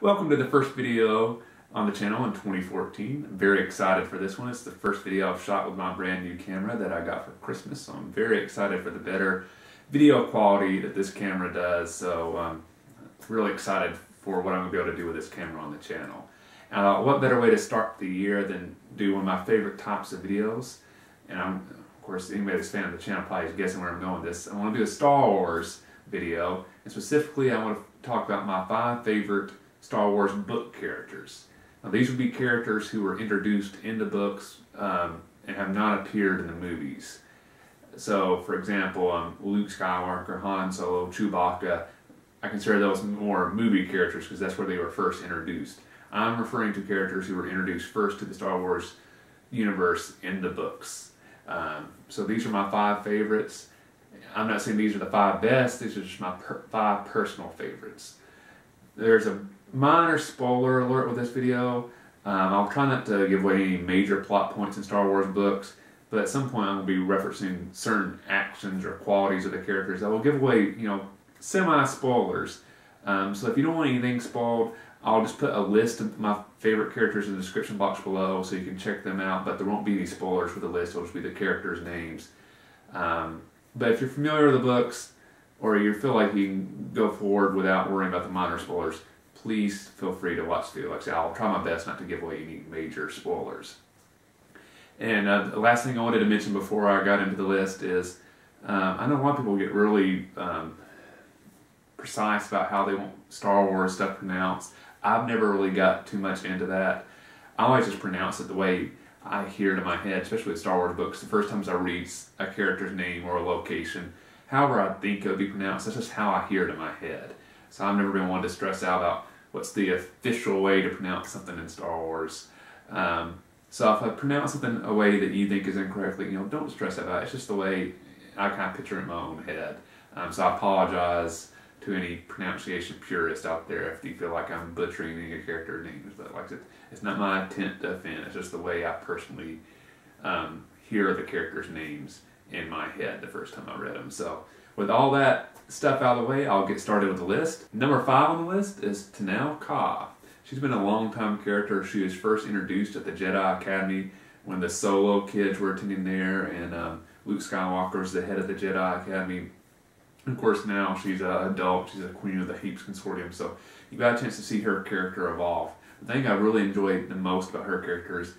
Welcome to the first video on the channel in 2014. I'm very excited for this one. It's the first video I've shot with my brand new camera that I got for Christmas, so I'm very excited for the better video quality that this camera does. So I'm really excited for what I'm going to be able to do with this camera on the channel. What better way to start the year than do one of my favorite types of videos? And of course, anybody that's a fan of the channel probably is guessing where I'm going with this. I want to do a Star Wars video, and specifically I want to talk about my 5 favorite Star Wars book characters. Now, these would be characters who were introduced in the books and have not appeared in the movies. So, for example, Luke Skywalker, Han Solo, Chewbacca, I consider those more movie characters because that's where they were first introduced. I'm referring to characters who were introduced first to the Star Wars universe in the books. So these are my 5 favorites. I'm not saying these are the 5 best, these are just my 5 personal favorites. There's a minor spoiler alert with this video. I'll try not to give away any major plot points in Star Wars books, but at some point I'm going to be referencing certain actions or qualities of the characters that will give away, semi-spoilers. So if you don't want anything spoiled, I'll just put a list of my favorite characters in the description box below so you can check them out, but there won't be any spoilers for the list. It'll just be the characters' names. But if you're familiar with the books, or you feel like you can go forward without worrying about the minor spoilers, please feel free to watch the video. Like I said, I'll try my best not to give away any major spoilers. And the last thing I wanted to mention before I got into the list is, I know a lot of people get really precise about how they want Star Wars stuff pronounced. I've never really got too much into that. I always just pronounce it the way I hear it in my head, especially with Star Wars books. The first times I read a character's name or a location, however I think it would be pronounced, that's just how I hear it in my head. So I've never been one to stress out about what's the official way to pronounce something in Star Wars. So if I pronounce something a way that you think is incorrectly, don't stress about it. It's just the way I kind of picture it in my own head. So I apologize to any pronunciation purists out there if you feel like I'm butchering any character names. But like I said, it's not my intent to offend. It's just the way I personally hear the characters' names in my head the first time I read them. So with all that stuff out of the way, I'll get started with the list. Number 5 on the list is Tenel Ka. She's been a long-time character. She was first introduced at the Jedi Academy when the Solo kids were attending there, and Luke Skywalker is the head of the Jedi Academy. Of course, now she's an adult. She's a queen of the Heaps Consortium, so you got a chance to see her character evolve. The thing I really enjoyed the most about her character is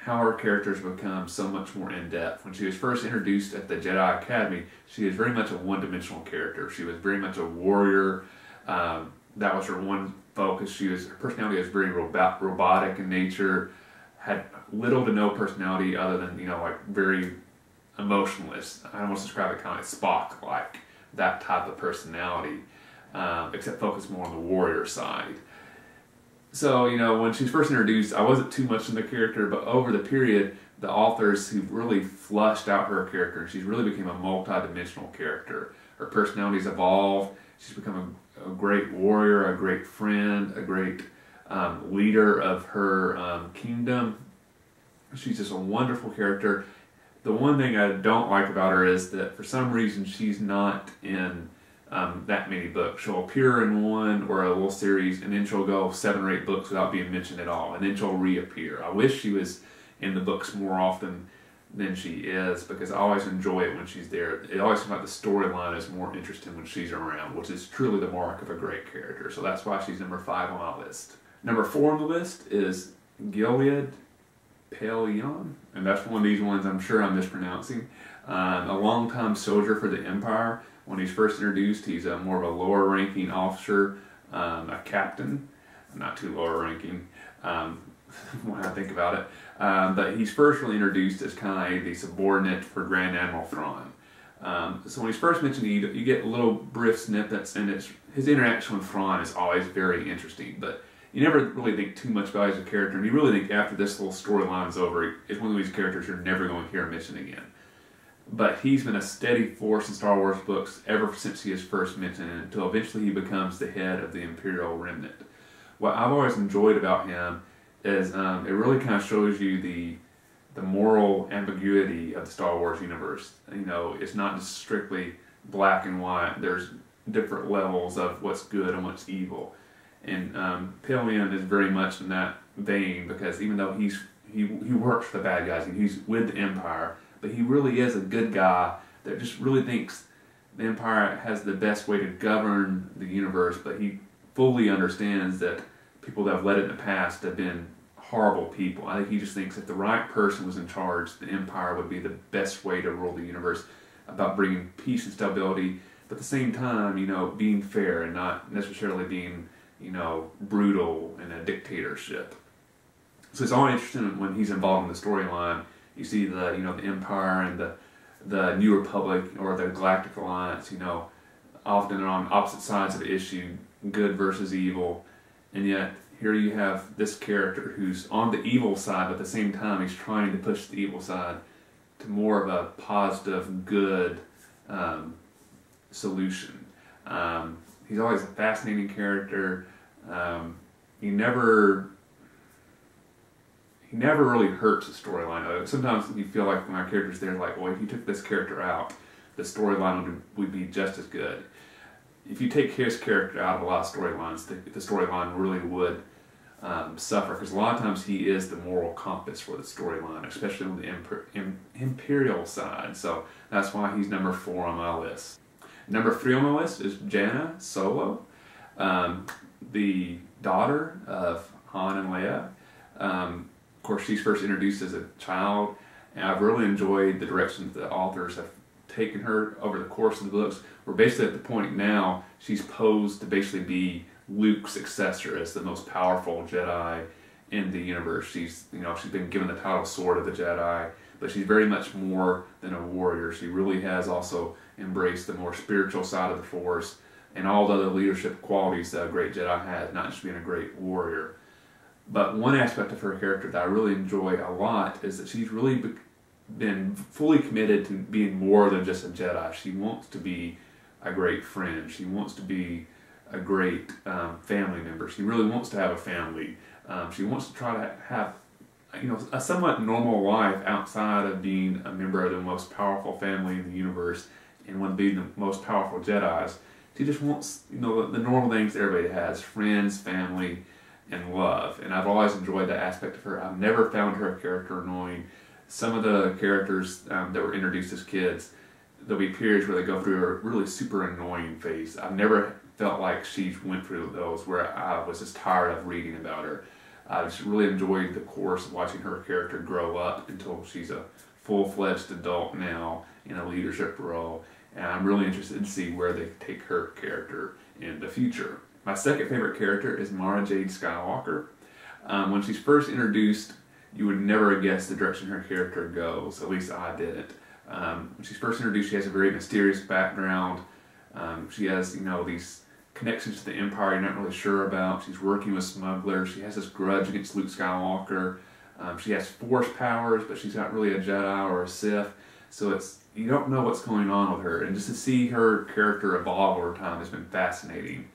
how her characters become so much more in-depth. When she was first introduced at the Jedi Academy, she was very much a one-dimensional character. She was very much a warrior. That was her one focus. Her personality was very robotic in nature, had little to no personality other than, very emotionless. I almost describe it kind of Spock-like, that type of personality, except focused more on the warrior side. So, when she was first introduced, I wasn't too much in the character, but over the period, the authors who really flushed out her character, and she's really became a multi-dimensional character. Her personality's evolved. She's become a great warrior, a great friend, a great leader of her kingdom. She's just a wonderful character. The one thing I don't like about her is that for some reason she's not in that many books. She'll appear in one or a little series, and then she'll go 7 or 8 books without being mentioned at all, and then she'll reappear. I wish she was in the books more often than she is, because I always enjoy it when she's there. It always seems like the storyline is more interesting when she's around, which is truly the mark of a great character. So that's why she's number 5 on my list. Number 4 on the list is Gilead Pellaeon, and that's one of these ones I'm sure I'm mispronouncing. A longtime soldier for the Empire. When he's first introduced, he's more of a lower-ranking officer, a captain, not too lower-ranking when I think about it. But he's first really introduced as kind of the subordinate for Grand Admiral Thrawn. So when he's first mentioned, you get little brief snippets, and his interaction with Thrawn is always very interesting. But you never really think too much about him as a character, and you really think after this little storyline is over, it's one of these characters you're never going to hear mentioned again. But he's been a steady force in Star Wars books ever since he is first mentioned, until eventually he becomes the head of the Imperial Remnant. What I've always enjoyed about him is it really kind of shows you the moral ambiguity of the Star Wars universe. It's not just strictly black and white. There's different levels of what's good and what's evil. And Pellaeon is very much in that vein, because even though he works for the bad guys and he's with the Empire, but he really is a good guy that just really thinks the Empire has the best way to govern the universe, but he fully understands that people that have led it in the past have been horrible people. I think he just thinks if the right person was in charge, the Empire would be the best way to rule the universe, about bringing peace and stability, but at the same time, you know, being fair and not necessarily being, you know, brutal in a dictatorship. So it's all interesting when he's involved in the storyline. You see the, you know, the Empire and the New Republic or the Galactic Alliance, you know, often they're on opposite sides of the issue, good versus evil, and yet here you have this character who's on the evil side, but at the same time he's trying to push the evil side to more of a positive, good solution. He's always a fascinating character. He never really hurts the storyline. Sometimes you feel like when our character's there, like, well, if you took this character out, the storyline would be just as good. If you take his character out of a lot of storylines, the storyline really would suffer, because a lot of times he is the moral compass for the storyline, especially on the Imperial side. So that's why he's number 4 on my list. Number 3 on my list is Jaina Solo, the daughter of Han and Leia. Of course, she's first introduced as a child, and I've really enjoyed the direction that the authors have taken her over the course of the books. We're basically at the point now she's posed to basically be Luke's successor as the most powerful Jedi in the universe. She's been given the title Sword of the Jedi, but she's very much more than a warrior. She really has also embraced the more spiritual side of the Force and all the other leadership qualities that a great Jedi has, not just being a great warrior. But one aspect of her character that I really enjoy a lot is that she's really been fully committed to being more than just a Jedi. She wants to be a great friend. She wants to be a great family member. She really wants to have a family. She wants to try to have, you know, a somewhat normal life outside of being a member of the most powerful family in the universe and one of being the most powerful Jedis. She just wants, you know, the normal things everybody has: friends, family, and love. And I've always enjoyed that aspect of her. I've never found her character annoying. Some of the characters that were introduced as kids, there'll be periods where they go through a really super annoying phase. I've never felt like she went through those where I was just tired of reading about her. I just really enjoyed the course of watching her character grow up until she's a full-fledged adult now in a leadership role. And I'm really interested to see where they take her character in the future. My second favorite character is Mara Jade Skywalker. When she's first introduced, you would never guess the direction her character goes. At least I didn't. When she's first introduced, she has a very mysterious background. She has, you know, these connections to the Empire you're not really sure about. She's working with smugglers. She has this grudge against Luke Skywalker. She has Force powers, but she's not really a Jedi or a Sith. So you don't know what's going on with her. And just to see her character evolve over time has been fascinating.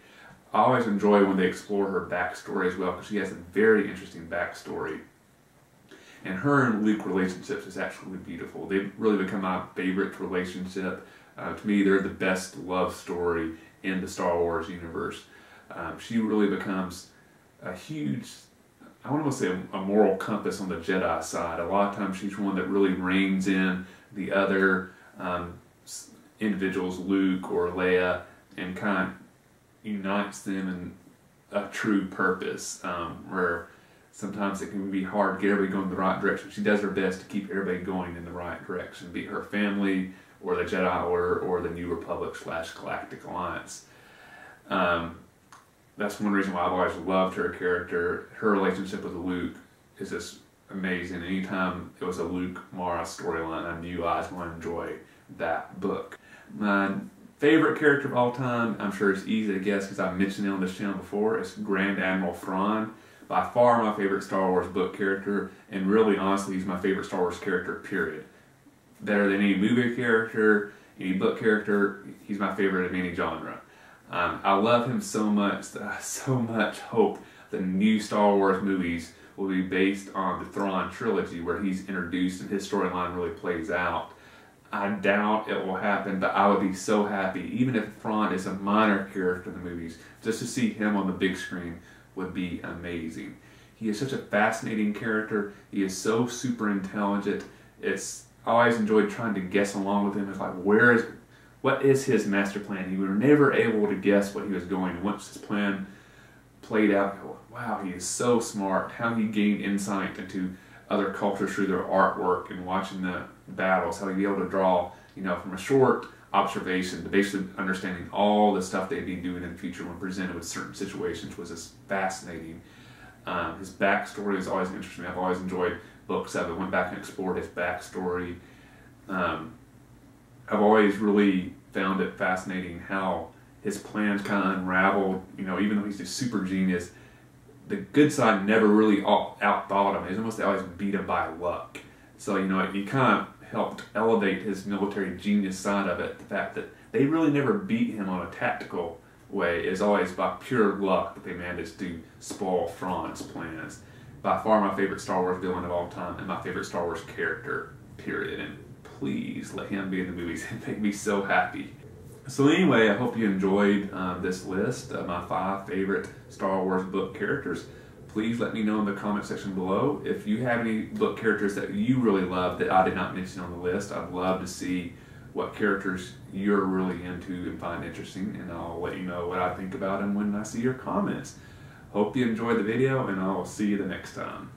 I always enjoy when they explore her backstory as well, because she has a very interesting backstory. And her and Luke relationships is absolutely beautiful. They've really become my favorite relationship. To me, they're the best love story in the Star Wars universe. She really becomes a huge, I want to say a moral compass on the Jedi side. A lot of times she's one that really reins in the other individuals, Luke or Leia, and kind of unites them in a true purpose, where sometimes it can be hard to get everybody going in the right direction. She does her best to keep everybody going in the right direction, be it her family or the Jedi Order or the New Republic / Galactic Alliance. That's one reason why I've always loved her character. Her relationship with Luke is just amazing. Anytime it was a Luke-Mara storyline, I knew I was going to enjoy that book. My favorite character of all time, I'm sure it's easy to guess because I've mentioned it on this channel before, is Grand Admiral Thrawn. By far my favorite Star Wars book character, and really honestly he's my favorite Star Wars character, period. Better than any movie character, any book character, he's my favorite of any genre. I love him so much that I so much hope the new Star Wars movies will be based on the Thrawn trilogy, where he's introduced and his storyline really plays out. I doubt it will happen, but I would be so happy, even if Thrawn is a minor character in the movies, just to see him on the big screen would be amazing. He is such a fascinating character. He is so super intelligent. I always enjoyed trying to guess along with him. It's like, what is his master plan? We were never able to guess what he was going. And once his plan played out, wow, he is so smart. How he gained insight into other cultures through their artwork and watching the battles, how he'd be able to draw, from a short observation to basically understanding all the stuff they'd be doing in the future when presented with certain situations was just fascinating. His backstory is always interesting. I've always enjoyed books of it. Went back and explored his backstory. I've always really found it fascinating how his plans kind of unraveled. Even though he's a super genius, the good side never really outthought him. He was almost always beat him by luck. So he kind of helped elevate his military genius side of it. The fact that they really never beat him on a tactical way is always by pure luck that they managed to spoil Thrawn's plans. By far my favorite Star Wars villain of all time and my favorite Star Wars character, period. And please let him be in the movies. It made me so happy. So anyway, I hope you enjoyed this list of my 5 favorite Star Wars book characters. Please let me know in the comment section below if you have any book characters that you really love that I did not mention on the list. I'd love to see what characters you're really into and find interesting, and I'll let you know what I think about them when I see your comments. Hope you enjoyed the video, and I'll see you the next time.